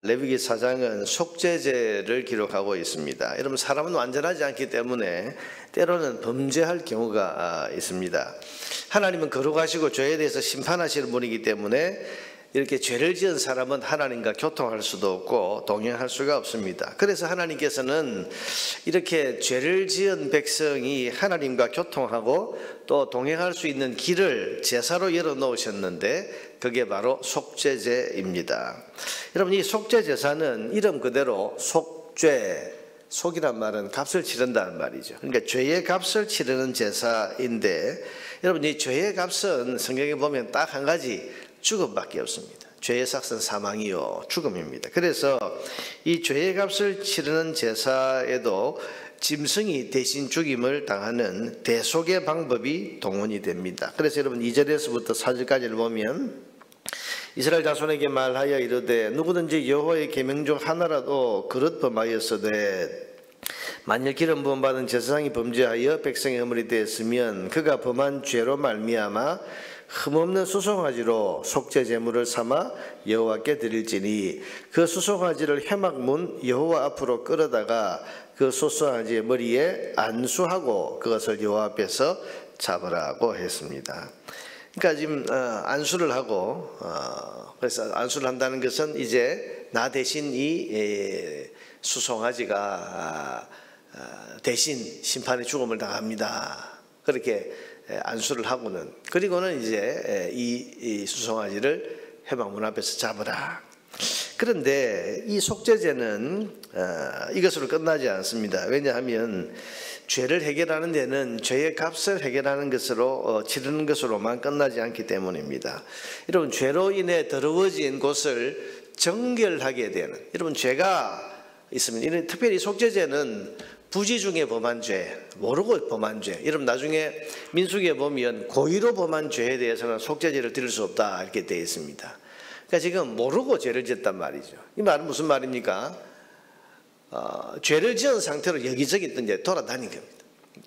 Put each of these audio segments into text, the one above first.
레위기 4장은 속죄제를 기록하고 있습니다. 여러분, 사람은 완전하지 않기 때문에 때로는 범죄할 경우가 있습니다. 하나님은 거룩하시고 죄에 대해서 심판하시는 분이기 때문에 이렇게 죄를 지은 사람은 하나님과 교통할 수도 없고 동행할 수가 없습니다. 그래서 하나님께서는 이렇게 죄를 지은 백성이 하나님과 교통하고 또 동행할 수 있는 길을 제사로 열어놓으셨는데 그게 바로 속죄제입니다. 여러분, 이 속죄제사는 이름 그대로 속죄, 속이란 말은 값을 치른다는 말이죠. 그러니까 죄의 값을 치르는 제사인데, 여러분, 이 죄의 값은 성경에 보면 딱 한 가지, 죽음밖에 없습니다. 죄의 삭은 사망이요 죽음입니다. 그래서 이 죄의 값을 치르는 제사에도 짐승이 대신 죽임을 당하는 대속의 방법이 동원이 됩니다. 그래서 여러분 2절에서부터 4절까지를 보면 이스라엘 자손에게 말하여 이르되 누구든지 여호와의 계명 중 하나라도 그릇 범하였으되 만일 기름 부음 받은 제사장이 범죄하여 백성의 허물이 되었으면 그가 범한 죄로 말미암아 흠없는 수송아지로 속죄 제물을 삼아 여호와께 드릴지니 그 수송아지를 회막문 여호와 앞으로 끌어다가 그 수송아지의 머리에 안수하고 그것을 여호와 앞에서 잡으라고 했습니다. 그러니까 지금 안수를 하고 그래서 안수를 한다는 것은 이제 나 대신 이 수송아지가 대신 심판의 죽음을 당합니다. 그렇게 안수를 하고는, 그리고는 이제 이 수송아지를 회막문 앞에서 잡으라. 그런데 이 속죄제는 이것으로 끝나지 않습니다. 왜냐하면 죄를 해결하는 데는 죄의 값을 해결하는 것으로 치르는 것으로만 끝나지 않기 때문입니다. 여러분, 죄로 인해 더러워진 곳을 정결하게 되는, 여러분, 죄가 있으면 특별히 속죄제는 부지 중에 범한 죄, 모르고 범한 죄. 여러분, 나중에 민수기에 보면 고의로 범한 죄에 대해서는 속죄제를 드릴 수 없다 이렇게 되어 있습니다. 그러니까 지금 모르고 죄를 지었단 말이죠. 이 말은 무슨 말입니까? 죄를 지은 상태로 여기저기 이제 돌아다닌 겁니다.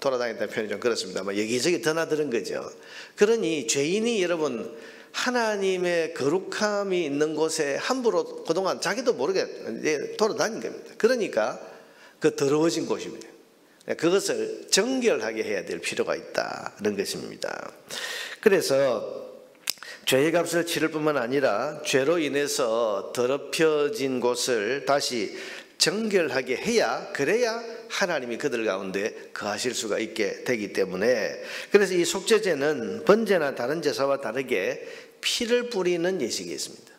돌아다닌다는 표현이 좀 그렇습니다만 여기저기 드나드는 거죠. 그러니 죄인이 여러분 하나님의 거룩함이 있는 곳에 함부로 그동안 자기도 모르게 돌아다닌 겁니다. 그러니까 그 더러워진 곳입니다. 그것을 정결하게 해야 될 필요가 있다는 것입니다. 그래서 죄의 값을 치를 뿐만 아니라 죄로 인해서 더럽혀진 곳을 다시 정결하게 해야, 그래야 하나님이 그들 가운데 거하실 수가 있게 되기 때문에, 그래서 이 속죄제는 번제나 다른 제사와 다르게 피를 뿌리는 예식이 있습니다.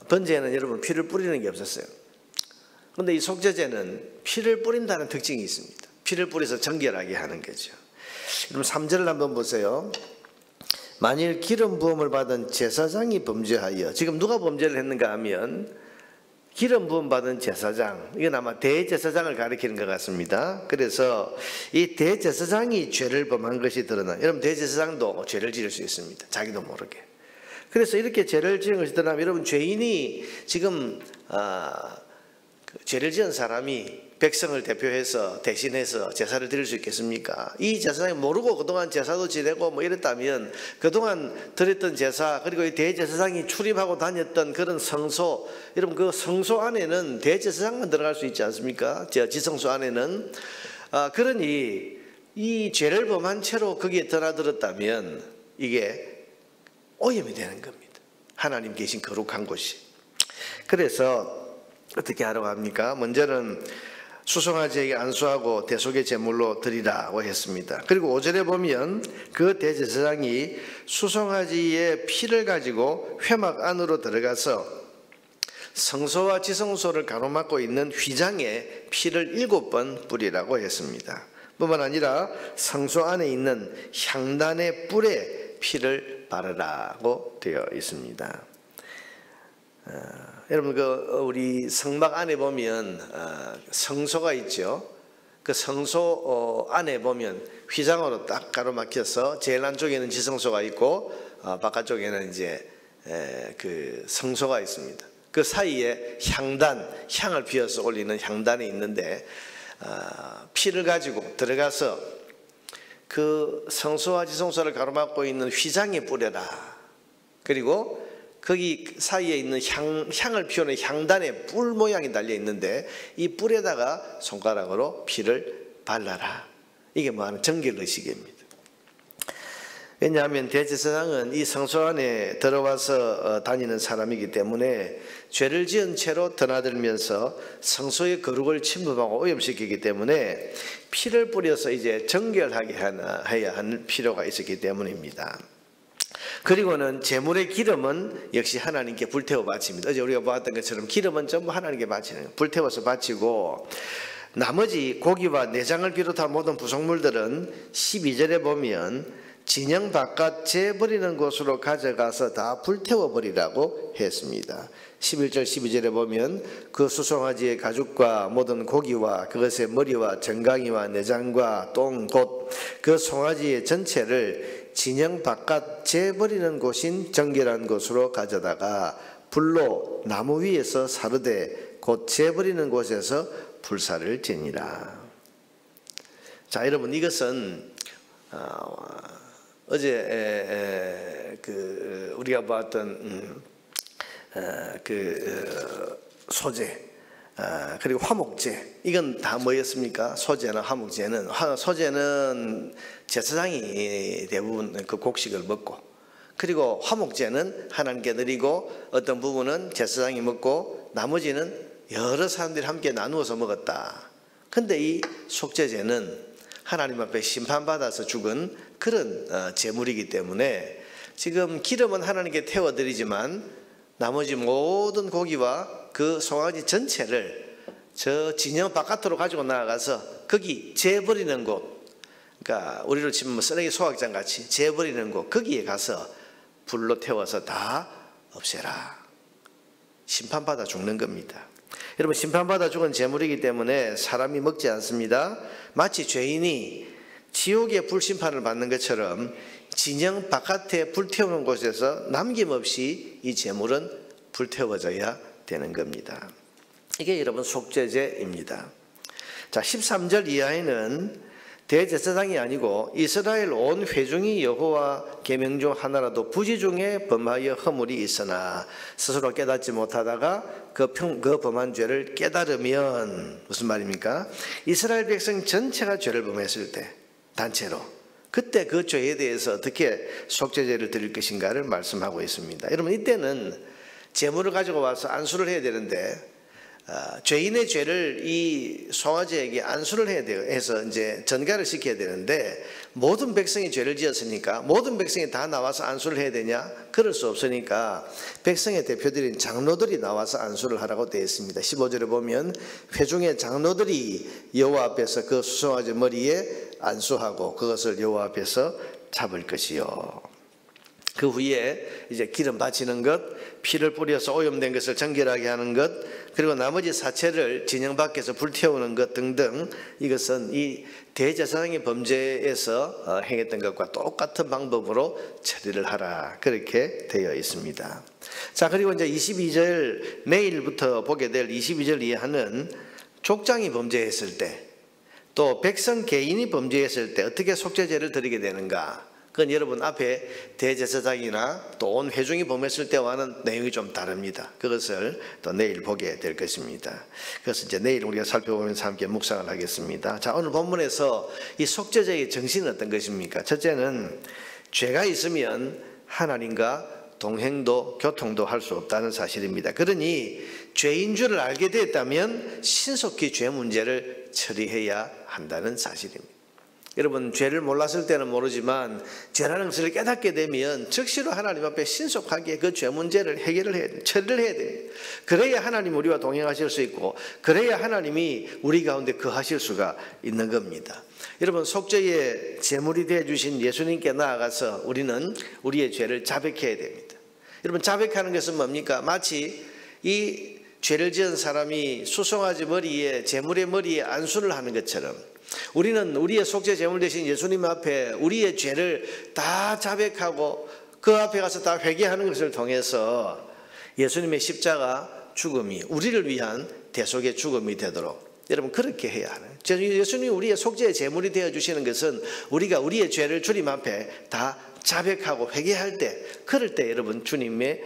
번제는 여러분 피를 뿌리는 게 없었어요. 그런데 이 속죄제는 피를 뿌린다는 특징이 있습니다. 피를 뿌려서 정결하게 하는 거죠. 그럼 3절을 한번 보세요. 만일 기름 부음을 받은 제사장이 범죄하여, 지금 누가 범죄를 했는가 하면 기름 부음 받은 제사장, 이건 아마 대제사장을 가리키는 것 같습니다. 그래서 이 대제사장이 죄를 범한 것이 드러나, 여러분 대제사장도 죄를 지을 수 있습니다. 자기도 모르게. 그래서 이렇게 죄를 지은 것이 드러나면 여러분 죄인이 지금 죄를 지은 사람이 백성을 대표해서 대신해서 제사를 드릴 수 있겠습니까? 이 제사장이 모르고 그동안 제사도 지내고 뭐 이랬다면 그동안 드렸던 제사, 그리고 이 대제사장이 출입하고 다녔던 그런 성소, 여러분 그 성소 안에는 대제사장만 들어갈 수 있지 않습니까? 지성소 안에는. 그러니 이 죄를 범한 채로 거기에 드나들었다면 이게 오염이 되는 겁니다. 하나님 계신 거룩한 곳이. 그래서 어떻게 하라고 합니까? 먼저는 수송아지에게 안수하고 대속의 제물로 드리라고 했습니다. 그리고 5절에 보면 그 대제사장이 수송아지의 피를 가지고 회막 안으로 들어가서 성소와 지성소를 가로막고 있는 휘장에 피를 7번 뿌리라고 했습니다. 뿐만 아니라 성소 안에 있는 향단의 뿔에 피를 바르라고 되어 있습니다. 여러분 우리 성막 안에 보면 성소가 있죠. 그 성소 안에 보면 휘장으로 딱 가로막혀서 제일 안쪽에는 지성소가 있고 바깥쪽에는 이제 그 성소가 있습니다. 그 사이에 향단, 향을 피워서 올리는 향단이 있는데 피를 가지고 들어가서 그 성소와 지성소를 가로막고 있는 휘장에 뿌려라. 그리고 거기 사이에 있는 향을 피우는 향단에 뿔 모양이 달려 있는데 이 뿔에다가 손가락으로 피를 발라라. 이게 뭐하는 정결의식입니다. 왜냐하면 대제사장은 이 성소 안에 들어와서 다니는 사람이기 때문에 죄를 지은 채로 드나들면서 성소의 거룩을 침범하고 오염시키기 때문에 피를 뿌려서 이제 정결하게 해야 할 필요가 있었기 때문입니다. 그리고는 제물의 기름은 역시 하나님께 불태워 바칩니다. 어제 우리가 보았던 것처럼 기름은 전부 하나님께 바치는 거예요. 불태워서 바치고 나머지 고기와 내장을 비롯한 모든 부속물들은 12절에 보면 진영 바깥 재버리는 곳으로 가져가서 다 불태워버리라고 했습니다. 11절 12절에 보면 그 수송아지의 가죽과 모든 고기와 그것의 머리와 정강이와 내장과 똥 곧 그 송아지의 전체를 진영 바깥 재버리는 곳인 정결한 곳으로 가져다가 불로 나무 위에서 사르되 곧 재버리는 곳에서 불사를 지니라. 자, 여러분, 이것은 어제 우리가 보았던 소제 그리고 화목제, 이건 다 뭐였습니까? 소제나 화목제는 소제는 제사장이 대부분 그 곡식을 먹고, 그리고 화목제는 하나님께 드리고 어떤 부분은 제사장이 먹고 나머지는 여러 사람들이 함께 나누어서 먹었다. 근데 이 속죄제는 하나님 앞에 심판받아서 죽은 그런 제물이기 때문에 지금 기름은 하나님께 태워드리지만 나머지 모든 고기와 그 송아지 전체를 저 진영 바깥으로 가지고 나가서 거기 재버리는 곳, 그러니까 우리로 치면 뭐 쓰레기 소각장 같이 재버리는 곳, 거기에 가서 불로 태워서 다 없애라. 심판받아 죽는 겁니다. 여러분, 심판받아 죽은 제물이기 때문에 사람이 먹지 않습니다. 마치 죄인이 지옥의 불심판을 받는 것처럼 진영 바깥에 불태우는 곳에서 남김없이 이 제물은 불태워져야 되는 겁니다. 이게 여러분 속죄제입니다. 자, 13절 이하에는 대제사장이 아니고 이스라엘 온 회중이 여호와 계명 중 하나라도 부지 중에 범하여 허물이 있으나 스스로 깨닫지 못하다가 그 범한 죄를 깨달으면, 무슨 말입니까? 이스라엘 백성 전체가 죄를 범했을 때 단체로, 그때 그 죄에 대해서 어떻게 속죄제를 드릴 것인가를 말씀하고 있습니다. 여러분, 이때는 제물을 가지고 와서 안수를 해야 되는데 죄인의 죄를 이 송아지에게 안수를 해서 이제 전가를 시켜야 되는데 모든 백성이 죄를 지었으니까 모든 백성이 다 나와서 안수를 해야 되냐? 그럴 수 없으니까 백성의 대표들인 장로들이 나와서 안수를 하라고 되어 있습니다. 15절에 보면 회중의 장로들이 여호와 앞에서 그 수송아지 머리에 안수하고 그것을 여호와 앞에서 잡을 것이요. 그 후에 이제 기름 바치는 것, 피를 뿌려서 오염된 것을 정결하게 하는 것, 그리고 나머지 사체를 진영 밖에서 불태우는 것 등등, 이것은 이 대제사장의 범죄에서 행했던 것과 똑같은 방법으로 처리를 하라, 그렇게 되어 있습니다. 자, 그리고 이제 22절, 내일부터 보게 될 22절 이하는 족장이 범죄했을 때, 또 백성 개인이 범죄했을 때 어떻게 속죄제를 드리게 되는가, 그건 여러분 앞에 대제사장이나 또 온 회중이 범했을 때와는 내용이 좀 다릅니다. 그것을 또 내일 보게 될 것입니다. 그래서 이제 내일 우리가 살펴보면서 함께 묵상을 하겠습니다. 자, 오늘 본문에서 이 속죄제의 정신은 어떤 것입니까? 첫째는 죄가 있으면 하나님과 동행도 교통도 할 수 없다는 사실입니다. 그러니 죄인 줄을 알게 됐다면 신속히 죄 문제를 처리해야 한다는 사실입니다. 여러분, 죄를 몰랐을 때는 모르지만 죄라는 것을 깨닫게 되면 즉시로 하나님 앞에 신속하게 그 죄 문제를 해결을 해야 돼요. 처리를 해야 돼요. 그래야 하나님 우리와 동행하실 수 있고, 그래야 하나님이 우리 가운데 거하실 수가 있는 겁니다. 여러분, 속죄의 제물이 되어주신 예수님께 나아가서 우리는 우리의 죄를 자백해야 됩니다. 여러분, 자백하는 것은 뭡니까? 마치 이 죄를 지은 사람이 수송아지 머리에, 제물의 머리에 안수를 하는 것처럼 우리는 우리의 속죄 제물 대신 예수님 앞에 우리의 죄를 다 자백하고 그 앞에 가서 다 회개하는 것을 통해서 예수님의 십자가 죽음이 우리를 위한 대속의 죽음이 되도록, 여러분, 그렇게 해야 하는, 예수님이 우리의 속죄의 제물이 되어주시는 것은 우리가 우리의 죄를 주님 앞에 다 자백하고 회개할 때, 그럴 때 여러분 주님의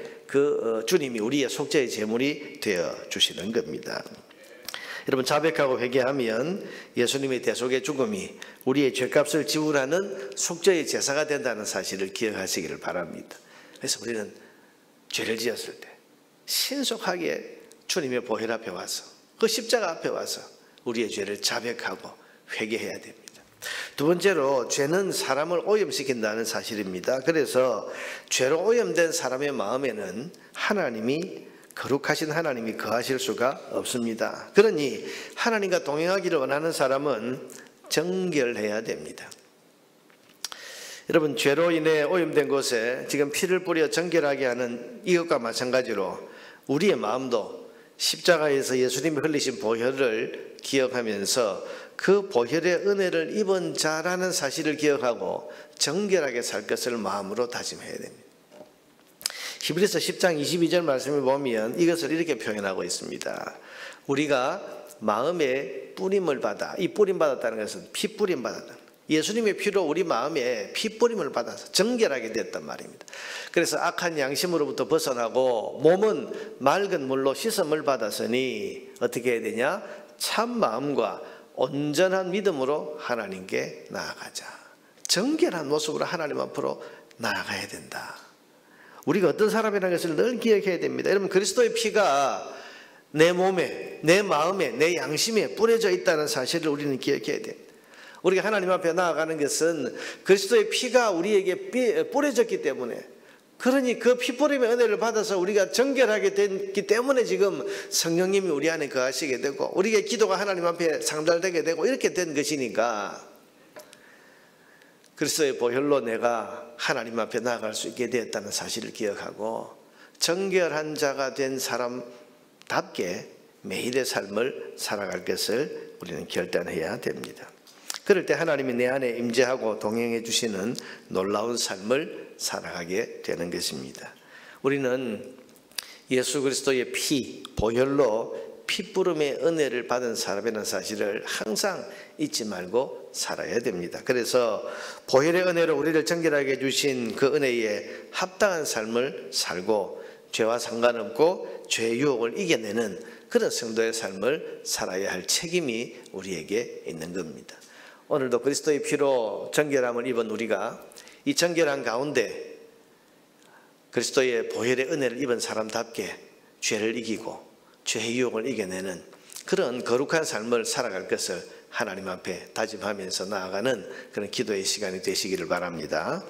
주님이 우리의 속죄의 제물이 되어 주시는 겁니다. 여러분, 자백하고 회개하면 예수님의 대속의 죽음이 우리의 죄값을 지불하는 속죄의 제사가 된다는 사실을 기억하시기를 바랍니다. 그래서 우리는 죄를 지었을 때 신속하게 주님의 보혈 앞에 와서, 그 십자가 앞에 와서 우리의 죄를 자백하고 회개해야 됩니다. 두 번째로, 죄는 사람을 오염시킨다는 사실입니다. 그래서 죄로 오염된 사람의 마음에는 거룩하신 하나님이 거하실 수가 없습니다. 그러니 하나님과 동행하기를 원하는 사람은 정결해야 됩니다. 여러분, 죄로 인해 오염된 곳에 지금 피를 뿌려 정결하게 하는 이것과 마찬가지로 우리의 마음도 십자가에서 예수님이 흘리신 보혈을 기억하면서 그 보혈의 은혜를 입은 자라는 사실을 기억하고 정결하게 살 것을 마음으로 다짐해야 됩니다. 히브리서 10장 22절 말씀을 보면 이것을 이렇게 표현하고 있습니다. 우리가 마음에 뿌림을 받아, 이 뿌림 받았다는 것은 피 뿌림 받았다. 예수님의 피로 우리 마음에 피 뿌림을 받아서 정결하게 됐단 말입니다. 그래서 악한 양심으로부터 벗어나고 몸은 맑은 물로 씻음을 받았으니 어떻게 해야 되냐? 참 마음과 온전한 믿음으로 하나님께 나아가자. 정결한 모습으로 하나님 앞으로 나아가야 된다. 우리가 어떤 사람이라는 것을 늘 기억해야 됩니다. 여러분, 그리스도의 피가 내 몸에, 내 마음에, 내 양심에 뿌려져 있다는 사실을 우리는 기억해야 됩니다. 우리가 하나님 앞에 나아가는 것은 그리스도의 피가 우리에게 뿌려졌기 때문에, 그러니 그 피 뿌림의 은혜를 받아서 우리가 정결하게 됐기 때문에 지금 성령님이 우리 안에 거하시게 되고 우리의 기도가 하나님 앞에 상달되게 되고 이렇게 된 것이니까, 그리스도의 보혈로 내가 하나님 앞에 나아갈 수 있게 되었다는 사실을 기억하고 정결한 자가 된 사람답게 매일의 삶을 살아갈 것을 우리는 결단해야 됩니다. 그럴 때 하나님이 내 안에 임재하고 동행해 주시는 놀라운 삶을 살아가게 되는 것입니다. 우리는 예수 그리스도의 피, 보혈로 피부름의 은혜를 받은 사람이라는 사실을 항상 잊지 말고 살아야 됩니다. 그래서 보혈의 은혜로 우리를 정결하게 해주신 그 은혜에 합당한 삶을 살고 죄와 상관없고 죄의 유혹을 이겨내는 그런 성도의 삶을 살아야 할 책임이 우리에게 있는 겁니다. 오늘도 그리스도의 피로 정결함을 입은 우리가 이 정결한 가운데 그리스도의 보혈의 은혜를 입은 사람답게 죄를 이기고 죄의 유혹을 이겨내는 그런 거룩한 삶을 살아갈 것을 하나님 앞에 다짐하면서 나아가는 그런 기도의 시간이 되시기를 바랍니다.